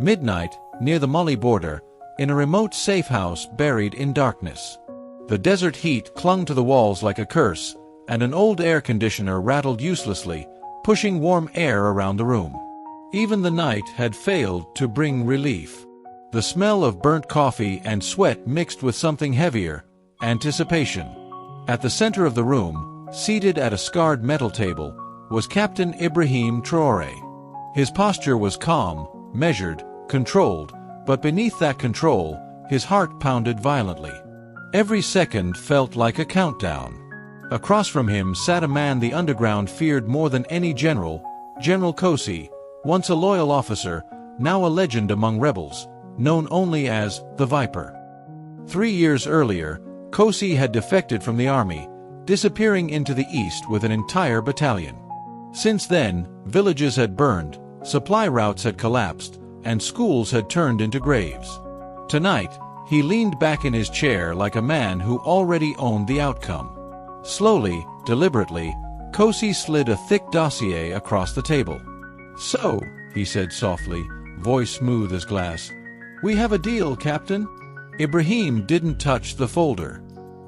Midnight, near the Mali border, in a remote safe house buried in darkness. The desert heat clung to the walls like a curse, and an old air conditioner rattled uselessly, pushing warm air around the room. Even the night had failed to bring relief. The smell of burnt coffee and sweat mixed with something heavier, anticipation. At the center of the room, seated at a scarred metal table, was Captain Ibrahim Traoré. His posture was calm, measured, controlled, but beneath that control, his heart pounded violently. Every second felt like a countdown. Across from him sat a man the underground feared more than any general, General Kosi, once a loyal officer, now a legend among rebels, known only as the Viper. 3 years earlier, Kosi had defected from the army, disappearing into the east with an entire battalion. Since then, villages had burned, supply routes had collapsed, and schools had turned into graves. Tonight, he leaned back in his chair like a man who already owned the outcome. Slowly, deliberately, Kosi slid a thick dossier across the table. "So," he said softly, voice smooth as glass, "we have a deal, Captain." Ibrahim didn't touch the folder.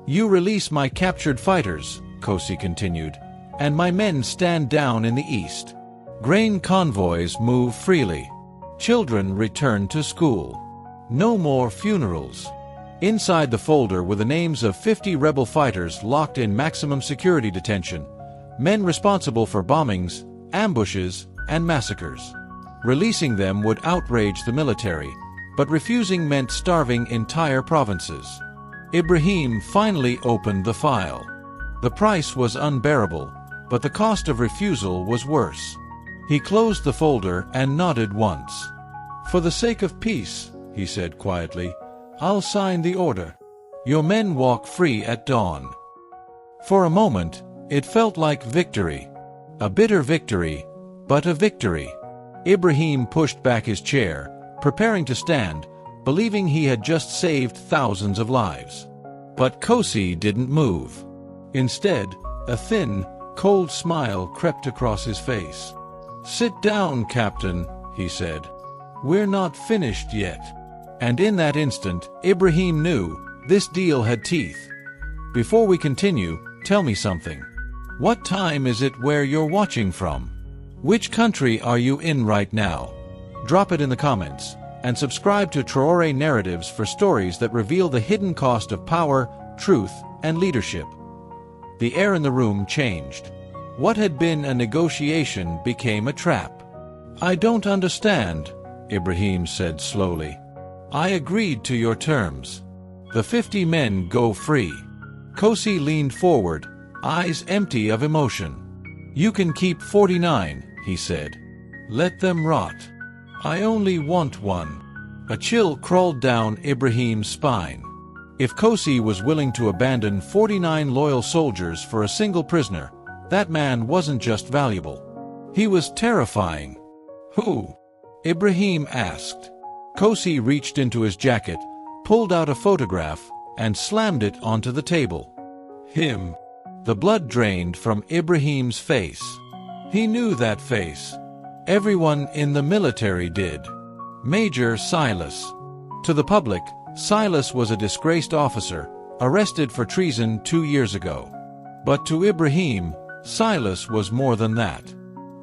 "You release my captured fighters," Kosi continued, "and my men stand down in the east. Grain convoys move freely. Children return to school. No more funerals." Inside the folder were the names of 50 rebel fighters locked in maximum security detention, men responsible for bombings, ambushes, and massacres. Releasing them would outrage the military, but refusing meant starving entire provinces. Ibrahim finally opened the file. The price was unbearable, but the cost of refusal was worse. He closed the folder and nodded once. "For the sake of peace," he said quietly, "I'll sign the order. Your men walk free at dawn." For a moment, it felt like victory. A bitter victory, but a victory. Ibrahim pushed back his chair, preparing to stand, believing he had just saved thousands of lives. But Kosi didn't move. Instead, a thin, cold smile crept across his face. "Sit down, Captain," he said. "We're not finished yet." And in that instant, Ibrahim knew this deal had teeth. "Before we continue, tell me something. What time is it where you're watching from? Which country are you in right now? Drop it in the comments, and subscribe to Traoré Narratives for stories that reveal the hidden cost of power, truth, and leadership. The air in the room changed. What had been a negotiation became a trap. "I don't understand," Ibrahim said slowly. "I agreed to your terms. The 50 men go free." Kosi leaned forward, eyes empty of emotion. "You can keep 49, he said. "Let them rot. I only want one." A chill crawled down Ibrahim's spine. If Kosi was willing to abandon 49 loyal soldiers for a single prisoner, that man wasn't just valuable. He was terrifying. "Who?" Ibrahim asked. Kosi reached into his jacket, pulled out a photograph, and slammed it onto the table. "Him." The blood drained from Ibrahim's face. He knew that face. Everyone in the military did. Major Silas. To the public, Silas was a disgraced officer, arrested for treason 2 years ago. But to Ibrahim, Silas was more than that.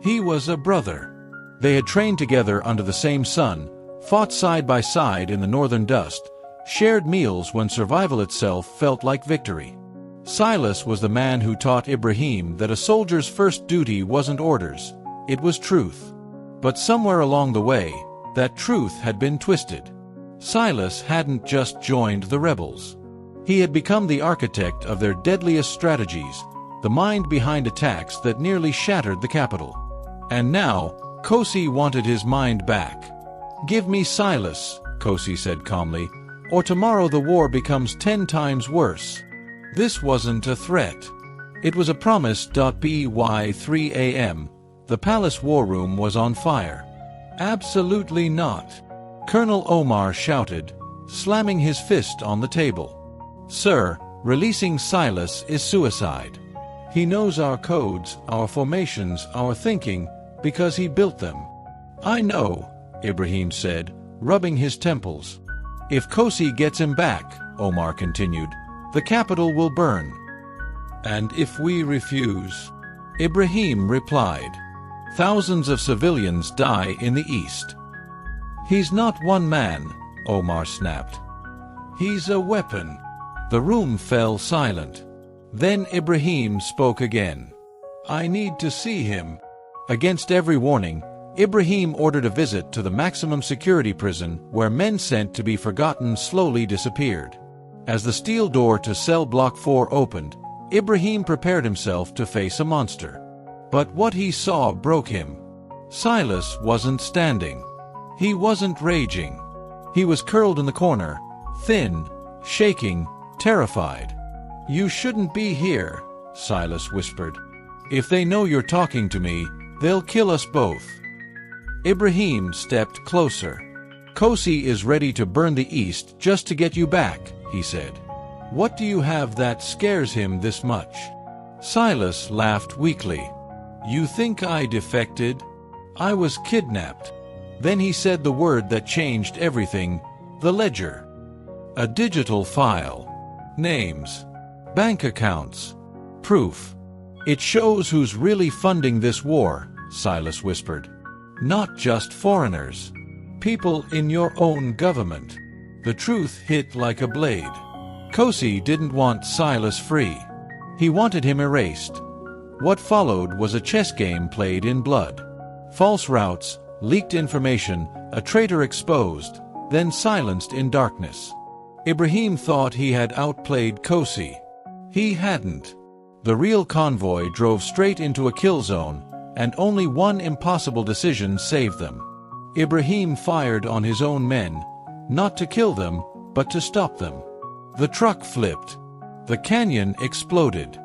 He was a brother. They had trained together under the same sun, fought side by side in the northern dust, shared meals when survival itself felt like victory. Silas was the man who taught Ibrahim that a soldier's first duty wasn't orders, it was truth. But somewhere along the way, that truth had been twisted. Silas hadn't just joined the rebels. He had become the architect of their deadliest strategies, the mind behind attacks that nearly shattered the capital. And now, Kosi wanted his mind back. "Give me Silas," Kosi said calmly, "or tomorrow the war becomes 10 times worse." This wasn't a threat. It was a promise. By 3 a.m., the palace war room was on fire. "Absolutely not," Colonel Omar shouted, slamming his fist on the table. "Sir, releasing Silas is suicide. He knows our codes, our formations, our thinking, because he built them." "I know," Ibrahim said, rubbing his temples. "If Kosi gets him back," Omar continued, "the capital will burn." "And if we refuse?" Ibrahim replied, "Thousands of civilians die in the east." "He's not one man," Omar snapped. "He's a weapon." The room fell silent. Then Ibrahim spoke again. "I need to see him." Against every warning, Ibrahim ordered a visit to the maximum security prison where men sent to be forgotten slowly disappeared. As the steel door to cell block 4 opened, Ibrahim prepared himself to face a monster. But what he saw broke him. Silas wasn't standing. He wasn't raging. He was curled in the corner, thin, shaking, terrified. "You shouldn't be here," Silas whispered. "If they know you're talking to me, they'll kill us both." Ibrahim stepped closer. "Kosi is ready to burn the east just to get you back," he said. "What do you have that scares him this much?" Silas laughed weakly. "You think I defected? I was kidnapped." Then he said the word that changed everything: the ledger. A digital file. Names. Bank accounts. Proof. "It shows who's really funding this war," Silas whispered. "Not just foreigners. People in your own government." The truth hit like a blade. Kosi didn't want Silas free. He wanted him erased. What followed was a chess game played in blood. False routes, leaked information, a traitor exposed, then silenced in darkness. Ibrahim thought he had outplayed Kosi. He hadn't. The real convoy drove straight into a kill zone, and only one impossible decision saved them. Ibrahim fired on his own men, not to kill them, but to stop them. The truck flipped. The canyon exploded.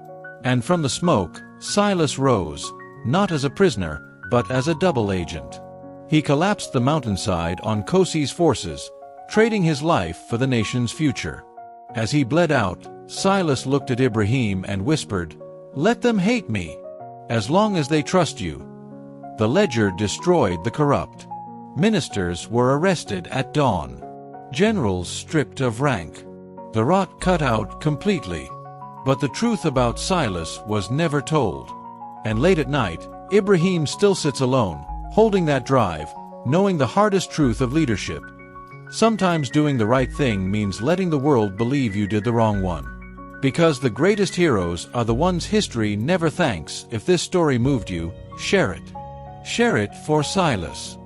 And from the smoke, Silas rose, not as a prisoner, but as a double agent. He collapsed the mountainside on Kosi's forces, trading his life for the nation's future. As he bled out, Silas looked at Ibrahim and whispered, "Let them hate me, as long as they trust you." The ledger destroyed the corrupt. Ministers were arrested at dawn. Generals stripped of rank. The rot cut out completely. But the truth about Silas was never told. And late at night, Ibrahim still sits alone, holding that drive, knowing the hardest truth of leadership. Sometimes doing the right thing means letting the world believe you did the wrong one. Because the greatest heroes are the ones history never thanks. If this story moved you, share it. Share it for Silas.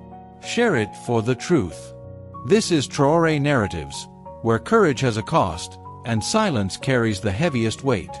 Share it for the truth. This is Traoré Narratives, where courage has a cost, and silence carries the heaviest weight.